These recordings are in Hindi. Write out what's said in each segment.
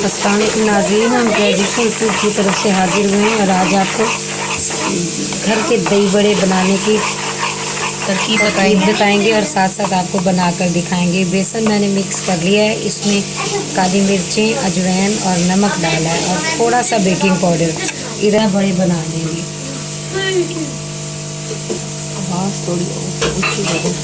अस्सलाम वालेकुम नाज़रीन, हम ट्रेडिशनल फूड की तरफ से हाजिर हुए हैं और आज आपको घर के दही बड़े बनाने की तरकीब बताएंगे और साथ साथ आपको बनाकर दिखाएंगे। बेसन मैंने मिक्स कर लिया है, इसमें काली मिर्चें, अजवाइन और नमक डाला है और थोड़ा सा बेकिंग पाउडर। इधर बड़े बना देंगे। आवाज़ थोड़ी ऊँची हो गई।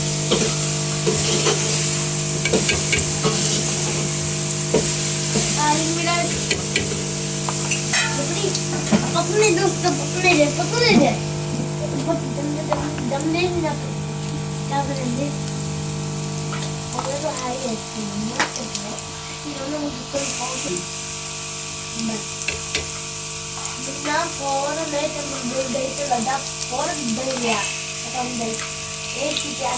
पकने दोस्त पकने दे दम दे ना क्या करेंगे और तो हाई है इन्होंने मुझे कोई कॉल जितना फौरन मैं तो बोल गई तो लगा फौरन दे गया खत्म दे एक ही क्या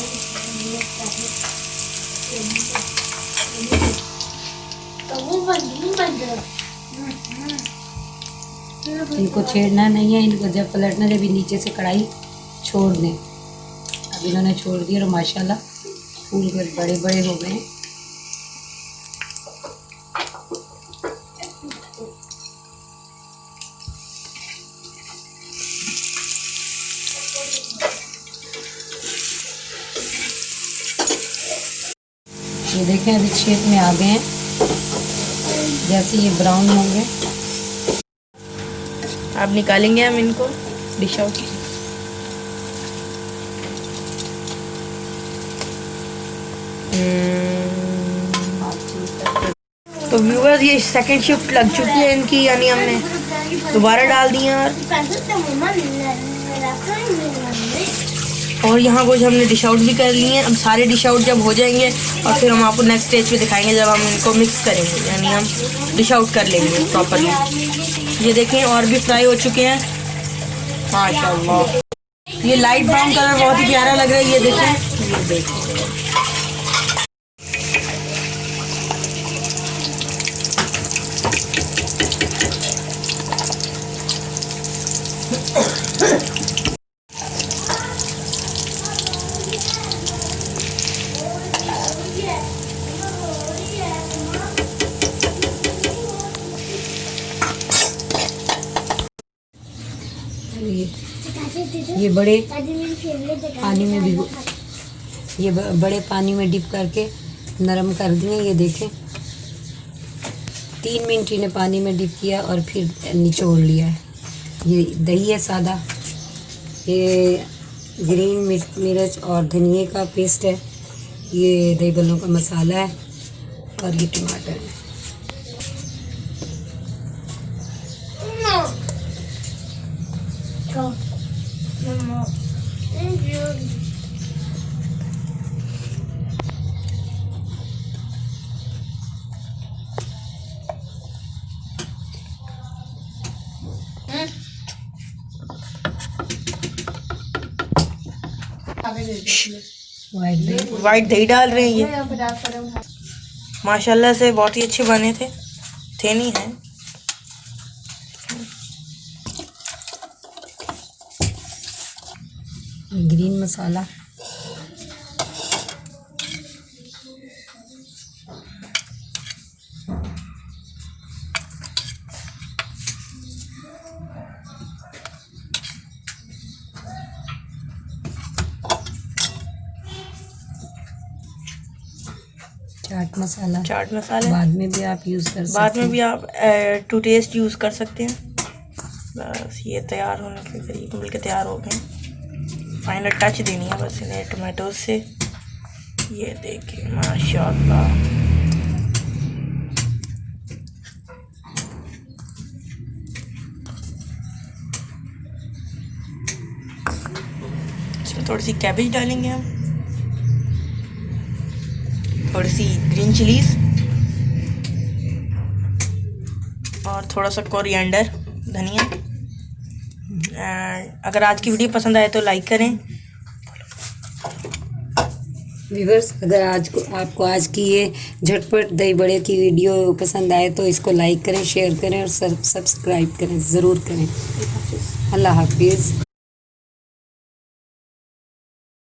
तो वो बंद इनको छेड़ना नहीं है, इनको जब पलटना जब नीचे से कढ़ाई छोड़ दें। अब इन्होंने छोड़ दिया और माशाल्लाह फूल कर बड़े बड़े हो गए। ये देखें अभी शेप में आ गए हैं, जैसे ये ब्राउन होंगे अब निकालेंगे हम इनको डिश आउट। तो व्यूअर्स ये सेकंड शिफ्ट लग चुकी है इनकी, यानी हमने दोबारा डाल दिया और यहाँ कुछ हमने डिश आउट भी कर लिए हैं। अब सारे डिश आउट जब हो जाएंगे और फिर हम आपको नेक्स्ट स्टेज पे दिखाएंगे जब हम इनको मिक्स करेंगे, यानी हम डिश आउट कर लेंगे प्रॉपरली। ये देखें और भी फ्राई हो चुके हैं माशाल्लाह। ये लाइट ब्राउन कलर बहुत ही प्यारा लग रहा है। ये देखें ये बड़े पानी में भिगो, ये बड़े पानी में डिप करके नरम कर दिए। ये देखें 3 मिनट इन्हें पानी में डिप किया और फिर निचोड़ लिया है। ये दही है सादा, ये ग्रीन मिर्च और धनिए का पेस्ट है, ये दही बल्लों का मसाला है और ये टमाटर है। वाइट दही डाल रहे हैं। ये माशाल्लाह से बहुत ही अच्छे बने थे नहीं है। ग्रीन मसाला, चाट मसाला बाद में भी आप यूज़ कर सकते हैं। बाद में भी आप टू टेस्ट यूज़ कर सकते हैं। बस ये तैयार होने के करीब मिलकर तैयार हो गए। फाइनल टच देनी है बस इन्हें टमाटो से। ये देखिए माशाल्लाह इसमें थोड़ी सी कैबेज डालेंगे हम, थोड़ी सी ग्रीन चिलीज और थोड़ा सा कोरिएंडर धनिया। अगर आज की वीडियो पसंद आए तो लाइक करें। व्यूअर्स, अगर आपको आज की ये झटपट दही बड़े की वीडियो पसंद आए तो इसको लाइक करें, शेयर करें और सब्सक्राइब करें, ज़रूर करें। अल्लाह हाफिज़।